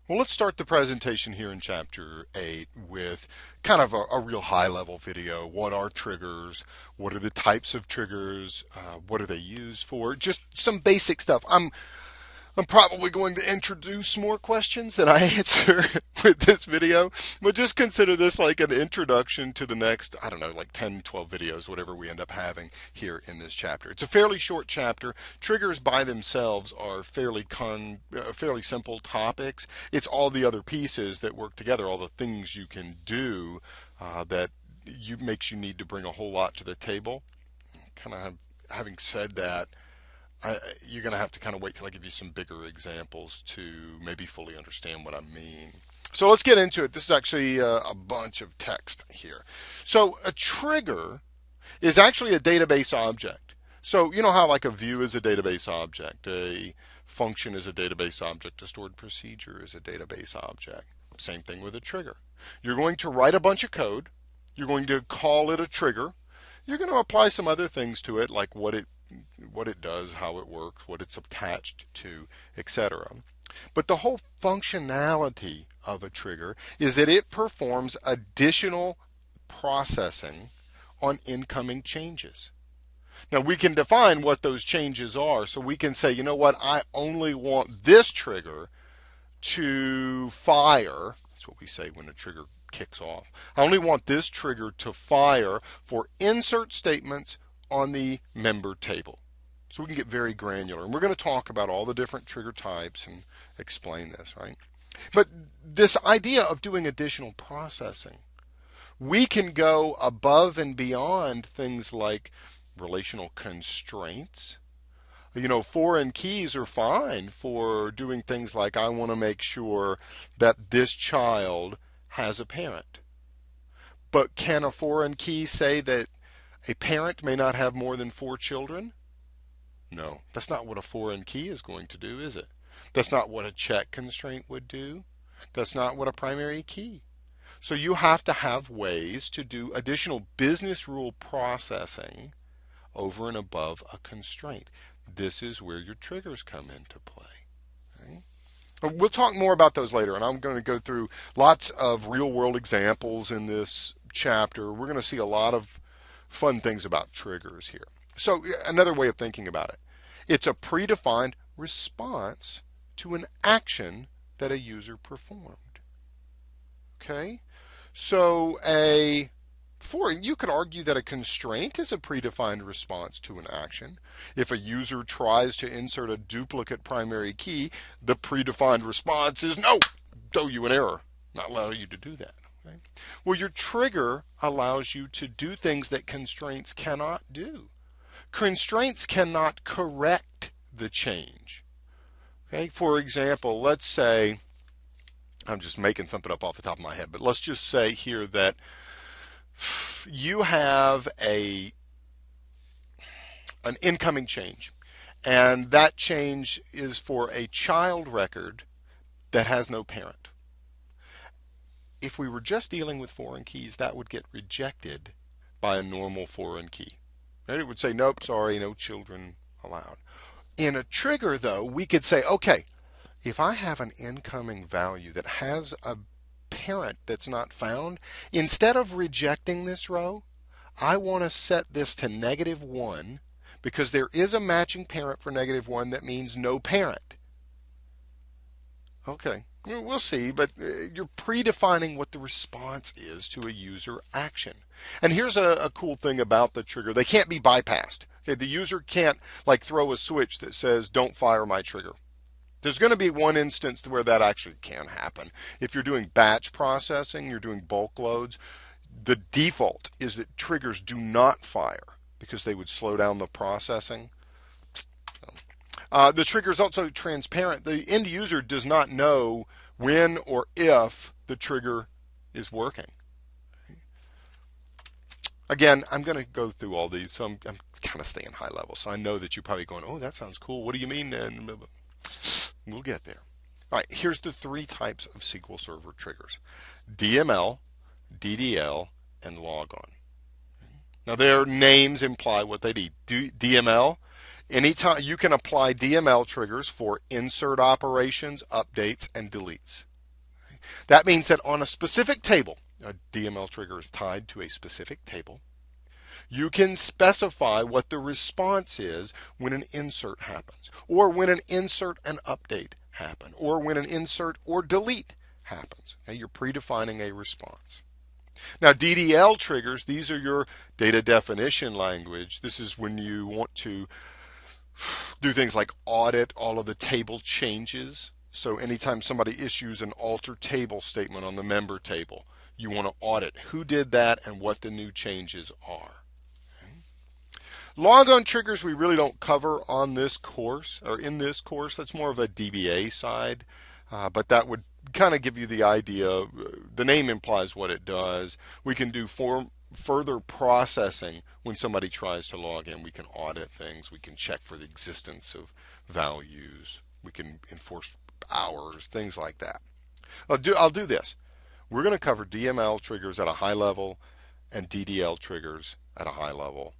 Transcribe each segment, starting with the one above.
Well, let's start the presentation here in Chapter 8 with kind of a real high-level video. What are triggers? What are the types of triggers? What are they used for? Just some basic stuff. I'm probably going to introduce more questions than I answer with this video, but just consider this like an introduction to the next, I don't know, like 10, 12 videos, whatever we end up having here in this chapter. It's a fairly short chapter. Triggers by themselves are fairly simple topics. It's all the other pieces that work together, all the things you can do that makes you need to bring a whole lot to the table. Having said that, you're going to have to kind of wait till I give you some bigger examples to maybe fully understand what I mean. So let's get into it. This is actually a bunch of text here. So a trigger is actually a database object. So you know how like a view is a database object, a function is a database object, a stored procedure is a database object. Same thing with a trigger. You're going to write a bunch of code. You're going to call it a trigger. You're going to apply some other things to it, like what it does, how it works, what it's attached to, etc. But the whole functionality of a trigger is that it performs additional processing on incoming changes. Now we can define what those changes are, so we can say, you know what, I only want this trigger to fire. That's what we say when a trigger kicks off. I only want this trigger to fire for insert statements on the member table. So we can get very granular. And we're going to talk about all the different trigger types and explain this, right? But this idea of doing additional processing, we can go above and beyond things like relational constraints. You know, foreign keys are fine for doing things like I want to make sure that this child has a parent. But can a foreign key say that a parent may not have more than 4 children? No, that's not what a foreign key is going to do, is it? That's not what a check constraint would do. That's not what a primary key. So you have to have ways to do additional business rule processing over and above a constraint. This is where your triggers come into play. Right? We'll talk more about those later, and I'm going to go through lots of real-world examples in this chapter. We're going to see a lot of fun things about triggers here. So another way of thinking about it, it's a predefined response to an action that a user performed. Okay? So you could argue that a constraint is a predefined response to an action. If a user tries to insert a duplicate primary key, the predefined response is no, throw you an error, not allow you to do that. Right? Well, your trigger allows you to do things that constraints cannot do. Constraints cannot correct the change. Okay? For example, let's say, I'm just making something up off the top of my head, but let's just say here that you have an incoming change, and that change is for a child record that has no parent. If we were just dealing with foreign keys, that would get rejected by a normal foreign key. Right? It would say, nope, sorry, no children allowed. In a trigger, though, we could say, okay, if I have an incoming value that has a parent that's not found, instead of rejecting this row, I want to set this to -1 because there is a matching parent for -1 that means no parent. Okay, we'll see, but you're predefining what the response is to a user action. And here's a cool thing about the trigger. They can't be bypassed. Okay, the user can't like throw a switch that says don't fire my trigger. There's going to be one instance where that actually can happen. If you're doing batch processing, you're doing bulk loads, the default is that triggers do not fire because they would slow down the processing. The trigger is also transparent. The end user does not know when or if the trigger is working. Again, I'm going to go through all these, so I'm kind of staying high level. So I know that you're probably going, oh, that sounds cool. What do you mean then? We'll get there. All right, here's the 3 types of SQL Server triggers: DML, DDL, and logon. Now their names imply what they need. DML, anytime you can apply DML triggers for insert operations, updates, and deletes. That means that on a specific table, a DML trigger is tied to a specific table. You can specify what the response is when an insert happens, or when an insert and update happen, or when an insert or delete happens. Now you're predefining a response. Now DDL triggers, these are your data definition language. This is when you want to do things like audit all of the table changes. So anytime somebody issues an alter table statement on the member table, you want to audit who did that and what the new changes are. Logon triggers we really don't cover on this course or in this course. That's more of a DBA side, but that would kind of give you the idea. The name implies what it does. We can do further processing when somebody tries to log in. We can audit things. We can check for the existence of values. We can enforce hours, things like that. I'll do this. We're going to cover DML triggers at a high level and DDL triggers at a high level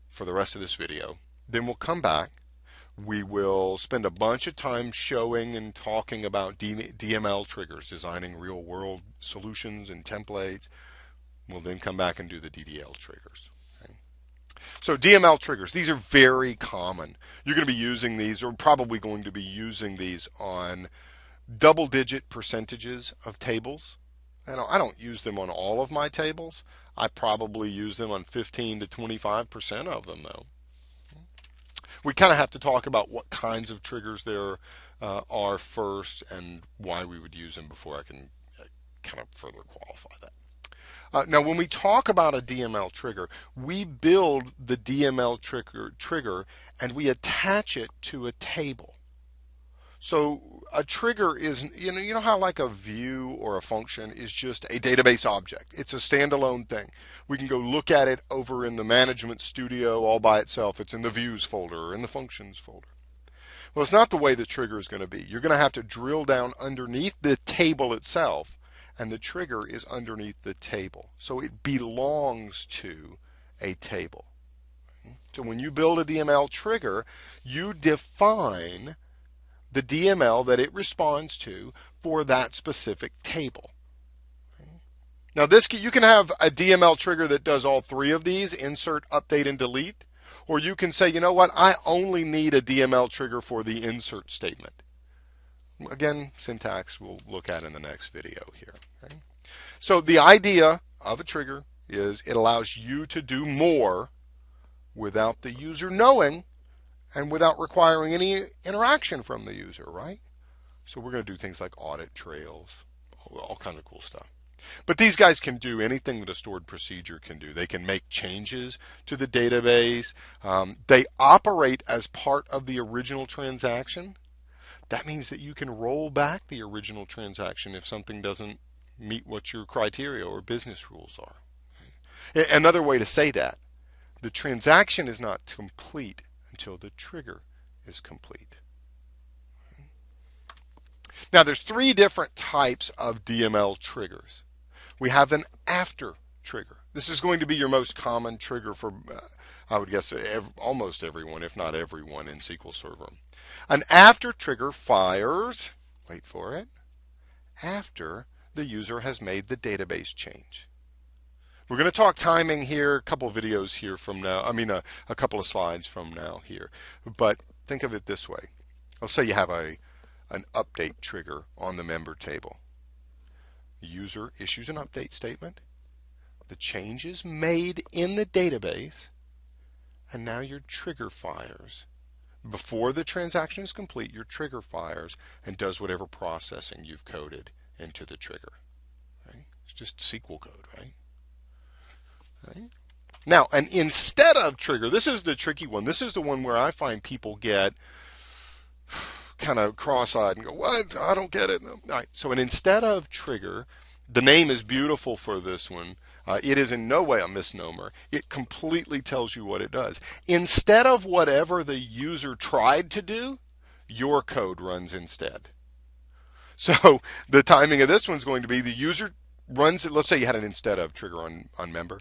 for the rest of this video. Then we'll come back. We will spend a bunch of time showing and talking about DML triggers, designing real world solutions and templates. We'll then come back and do the DDL triggers. Okay. So DML triggers, these are very common. You're going to be using these, or probably going to be using these on double-digit percentages of tables. I don't use them on all of my tables. I probably use them on 15 to 25% of them, though. We kind of have to talk about what kinds of triggers there are first and why we would use them before I can kind of further qualify that. Now, when we talk about a DML trigger, we build the DML trigger and we attach it to a table. So a trigger is, you know how like a view or a function is just a database object. It's a standalone thing. We can go look at it over in the management studio all by itself. It's in the views folder or in the functions folder. Well, it's not the way the trigger is going to be. You're going to have to drill down underneath the table itself, and the trigger is underneath the table. So it belongs to a table. So when you build a DML trigger, you define the DML that it responds to for that specific table. Now you can have a DML trigger that does all three of these, insert, update, and delete. Or you can say, you know what, I only need a DML trigger for the insert statement. Again, syntax we'll look at in the next video here. Okay? So the idea of a trigger is it allows you to do more without the user knowing and without requiring any interaction from the user, right? So we're going to do things like audit trails, all kinds of cool stuff. But these guys can do anything that a stored procedure can do. They can make changes to the database. They operate as part of the original transaction. That means that you can roll back the original transaction if something doesn't meet what your criteria or business rules are. Another way to say that, the transaction is not complete until the trigger is complete. Now there's three different types of DML triggers. We have an after trigger. This is going to be your most common trigger for, I would guess, almost everyone, if not everyone in SQL Server. An after trigger fires, wait for it, after the user has made the database change. We're going to talk timing here, a couple of videos here from now, a couple of slides from now here. But think of it this way. Let's say you have an update trigger on the member table. The user issues an update statement. The change is made in the database, and now your trigger fires. Before the transaction is complete, your trigger fires and does whatever processing you've coded into the trigger. Right? It's just SQL code, right? Right? Now, an instead of trigger, this is the tricky one. This is the one where I find people get kind of cross-eyed and go, what? I don't get it. All right. So an instead of trigger, the name is beautiful for this one. It is in no way a misnomer. It completely tells you what it does. Instead of whatever the user tried to do, your code runs instead. So the timing of this one is going to be the user runs it. Let's say you had an instead of trigger on member.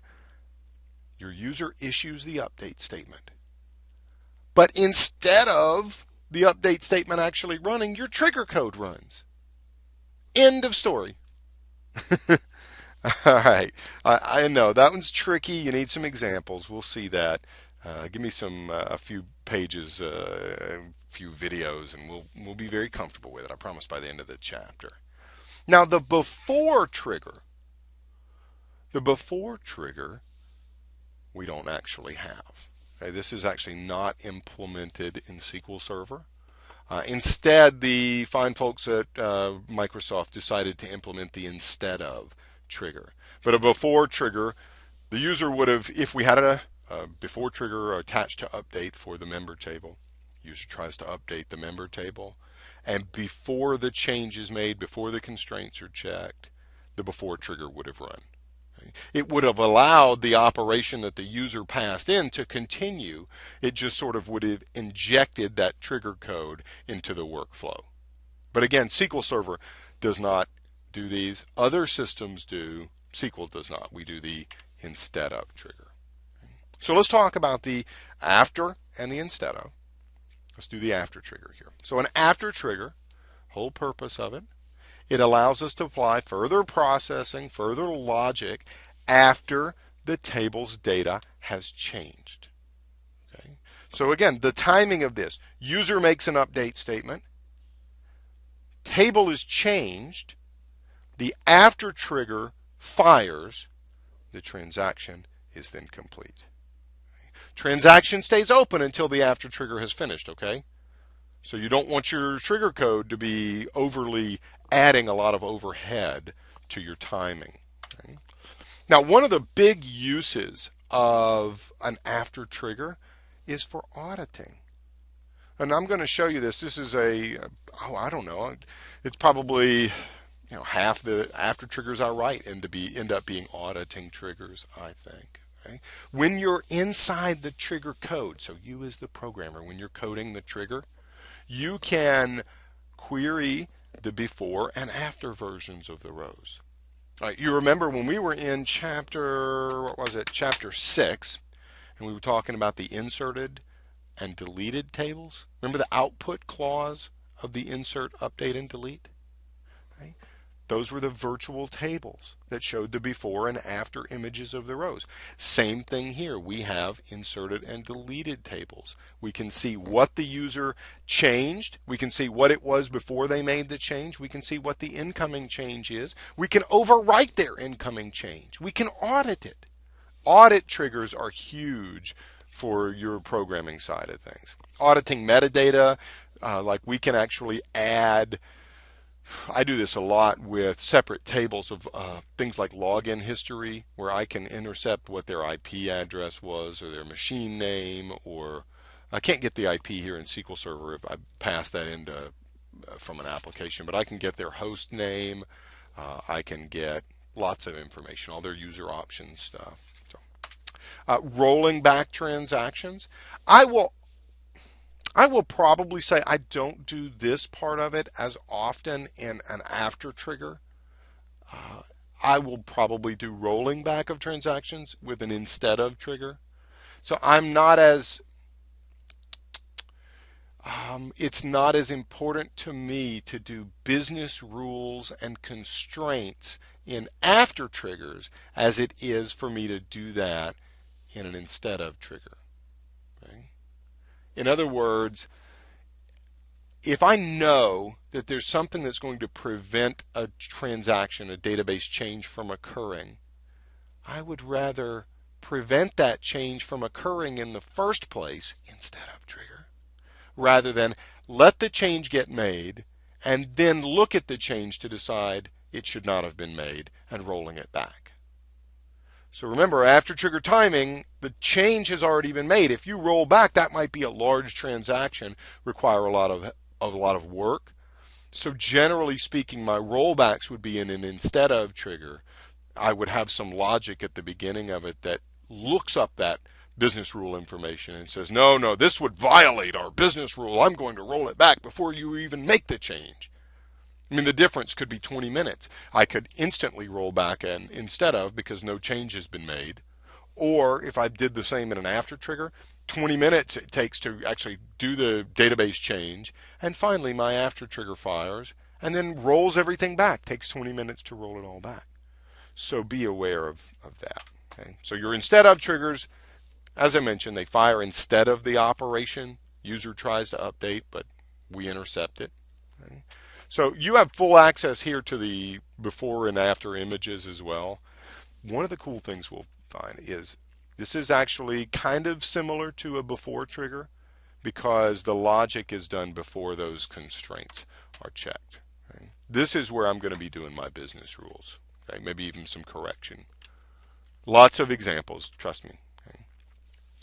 Your user issues the update statement. But instead of the update statement actually running, your trigger code runs. End of story. All right. I know that one's tricky. You need some examples. We'll see that. Give me a few pages, a few videos, and we'll be very comfortable with it. I promise by the end of the chapter. Now, the before trigger, we don't actually have. Okay, this is actually not implemented in SQL Server. Instead, the fine folks at Microsoft decided to implement the instead of trigger. But a before trigger, the user would have, if we had a before trigger attached to update for the member table, user tries to update the member table, and before the change is made, before the constraints are checked, the before trigger would have run. It would have allowed the operation that the user passed in to continue. It just sort of would have injected that trigger code into the workflow. But again, SQL Server does not do these. Other systems do. SQL does not. We do the instead of trigger. So let's talk about the after and the instead of. Let's do the after trigger here. So an after trigger, whole purpose of it, it allows us to apply further processing, further logic after the table's data has changed. Okay? So again, the timing of this, user makes an update statement, table is changed, the after trigger fires, the transaction is then complete. Transaction stays open until the after trigger has finished, okay? So you don't want your trigger code to be overly adding a lot of overhead to your timing. Okay? Now, one of the big uses of an after trigger is for auditing. And I'm going to show you this. This is I don't know. It's probably half the after triggers I write end up being auditing triggers, I think. Okay? When you're inside the trigger code, so you as the programmer, when you're coding the trigger, you can query the before and after versions of the rows. You remember when we were in chapter 6, and we were talking about the inserted and deleted tables? Remember the output clause of the insert, update, and delete? Right? Those were the virtual tables that showed the before and after images of the rows. Same thing here. We have inserted and deleted tables. We can see what the user changed. We can see what it was before they made the change. We can see what the incoming change is. We can overwrite their incoming change. We can audit it. Audit triggers are huge for your programming side of things. Auditing metadata, like we can actually add. I do this a lot with separate tables of things like login history, where I can intercept what their IP address was or their machine name, or I can't get the IP here in SQL Server if I pass that into from an application, but I can get their host name. I can get lots of information, all their user options stuff. So, rolling back transactions, I will probably say I don't do this part of it as often in an after trigger. I will probably do rolling back of transactions with an instead of trigger. So it's not as important to me to do business rules and constraints in after triggers as it is for me to do that in an instead of trigger. Okay? In other words, if I know that there's something that's going to prevent a transaction, a database change from occurring, I would rather prevent that change from occurring in the first place instead of trigger, rather than let the change get made and then look at the change to decide it should not have been made and rolling it back. So remember, after trigger timing, the change has already been made. If you roll back, that might be a large transaction, require a lot of work. So generally speaking, my rollbacks would be in an instead of trigger. I would have some logic at the beginning of it that looks up that business rule information and says, no, this would violate our business rule. I'm going to roll it back before you even make the change. I mean, the difference could be 20 minutes. I could instantly roll back an instead of because no change has been made. Or if I did the same in an after trigger, 20 minutes it takes to actually do the database change. And finally, my after trigger fires and then rolls everything back. Takes 20 minutes to roll it all back. So be aware of that. Okay? So your instead of triggers, as I mentioned, they fire instead of the operation. User tries to update, but we intercept it. Okay? So you have full access here to the before and after images as well. One of the cool things we'll find is this is actually kind of similar to a before trigger because the logic is done before those constraints are checked. Okay? This is where I'm going to be doing my business rules. Okay? Maybe even some correction. Lots of examples, trust me. Okay?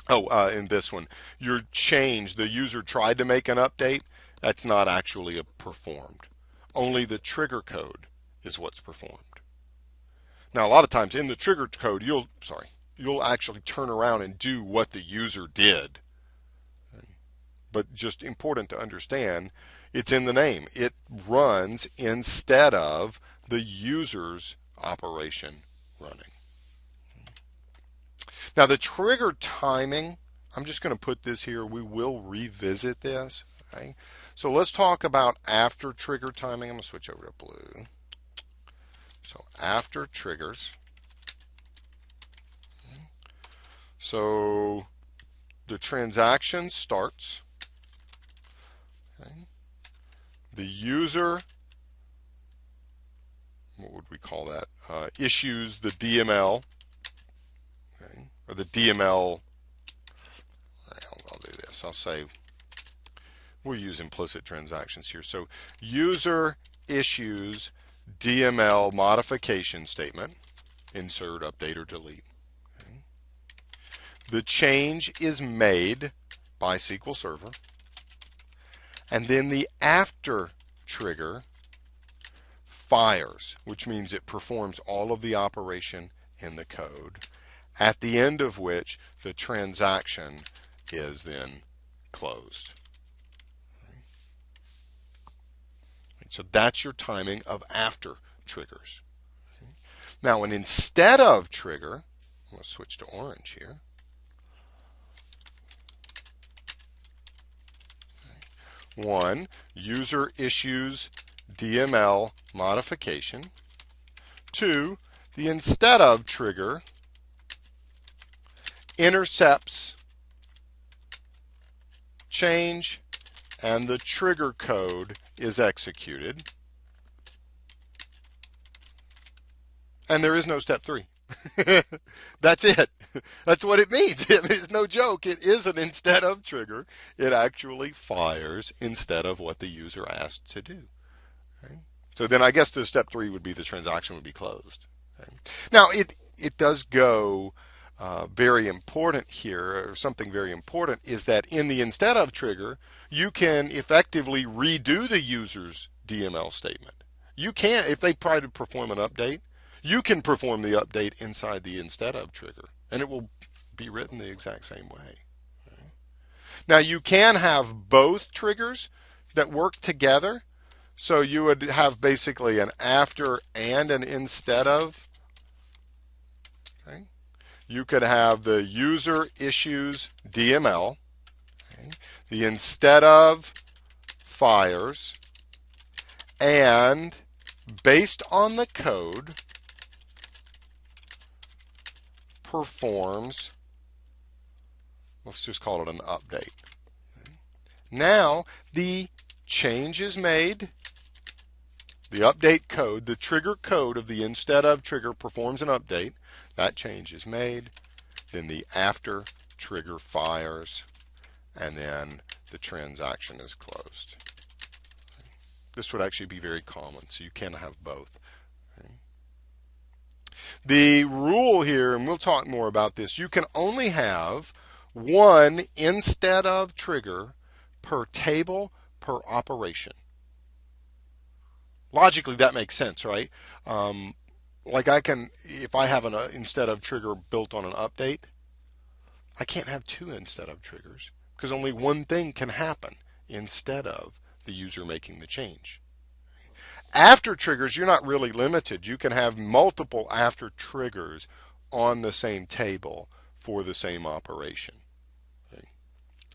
Oh, in this one, your change, the user tried to make an update, that's not actually performed. Only the trigger code is what's performed. Now, a lot of times in the trigger code, you'll actually turn around and do what the user did. But just important to understand, it's in the name. It runs instead of the user's operation running. Now, the trigger timing, I'm just going to put this here. We will revisit this. Okay? So let's talk about after trigger timing. I'm going to switch over to blue. So after triggers. So the transaction starts. Okay. The user, what would we call that? Issues the DML, okay, or the DML. I'll do this. I'll say we'll use implicit transactions here. So user issues DML modification statement, insert, update, or delete. Okay. The change is made by SQL Server. And then the after trigger fires, which means it performs all of the operation in the code, at the end of which the transaction is then closed. So that's your timing of after triggers. Now, an instead of trigger, I'm going to switch to orange here. 1, user issues DML modification. 2, the instead of trigger intercepts change and the trigger code is executed. And there is no step 3. That's it. That's what it means. It's no joke. It is an instead of trigger. It actually fires instead of what the user asked to do. Okay? So then I guess the step 3 would be the transaction would be closed. Okay? Now it does go very important here, or something very important is that in the instead of trigger, you can effectively redo the user's DML statement. You can't, if they try to perform an update, you can perform the update inside the instead of trigger, and it will be written the exact same way. Okay? Now, you can have both triggers that work together, so you would have basically an after and an instead of. Okay? You could have the user issues DML, okay? The instead of fires, and based on the code, performs, let's just call it an update. Now the change is made, the update code, the trigger code of the instead of trigger performs an update, that change is made, then the after trigger fires, and then the transaction is closed. This would actually be very common, so you can have both. The rule here, and we'll talk more about this, you can only have one instead of trigger per table per operation. Logically, that makes sense, right? Like I can, if I have an instead of trigger built on an update, I can't have 2 instead of triggers because only one thing can happen instead of the user making the change. After triggers, you're not really limited. You can have multiple after triggers on the same table for the same operation. Okay?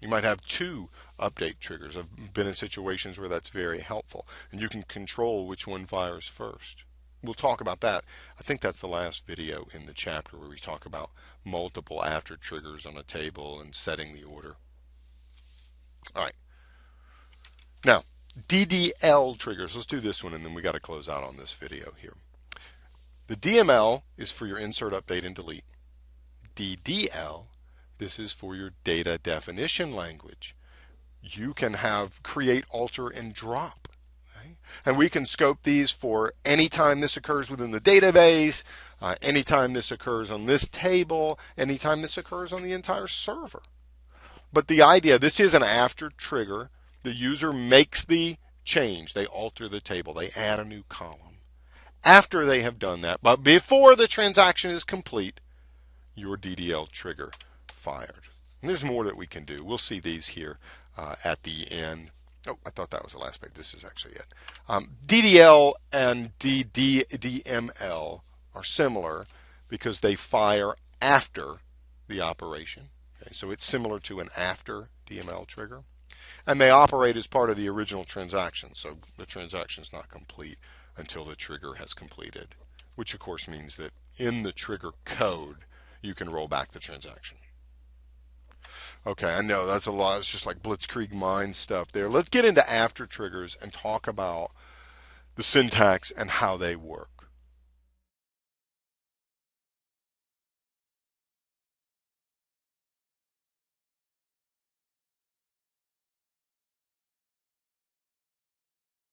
You might have 2 update triggers. I've been in situations where that's very helpful. And you can control which one fires first. we'll talk about that. I think that's the last video in the chapter where we talk about multiple after triggers on a table and setting the order. All right. Now, DDL triggers. Let's do this one and then we got to close out on this video here. The DML is for your insert, update, and delete. DDL, this is for your data definition language. You can have create, alter, and drop. Okay? And we can scope these for anytime this occurs within the database, anytime this occurs on this table, anytime this occurs on the entire server. But the idea, this is an after trigger. The user makes the change. They alter the table. They add a new column. After they have done that, but before the transaction is complete, your DDL trigger fired. And there's more that we can do. We'll see these here at the end. Oh, I thought that was the last page. This is actually it. DDL and DML are similar because they fire after the operation. Okay, so it's similar to an after DML trigger. And they operate as part of the original transaction. So the transaction is not complete until the trigger has completed, which of course means that in the trigger code, you can roll back the transaction. Okay, I know that's a lot. It's just like Blitzkrieg mind stuff there. Let's get into after triggers and talk about the syntax and how they work.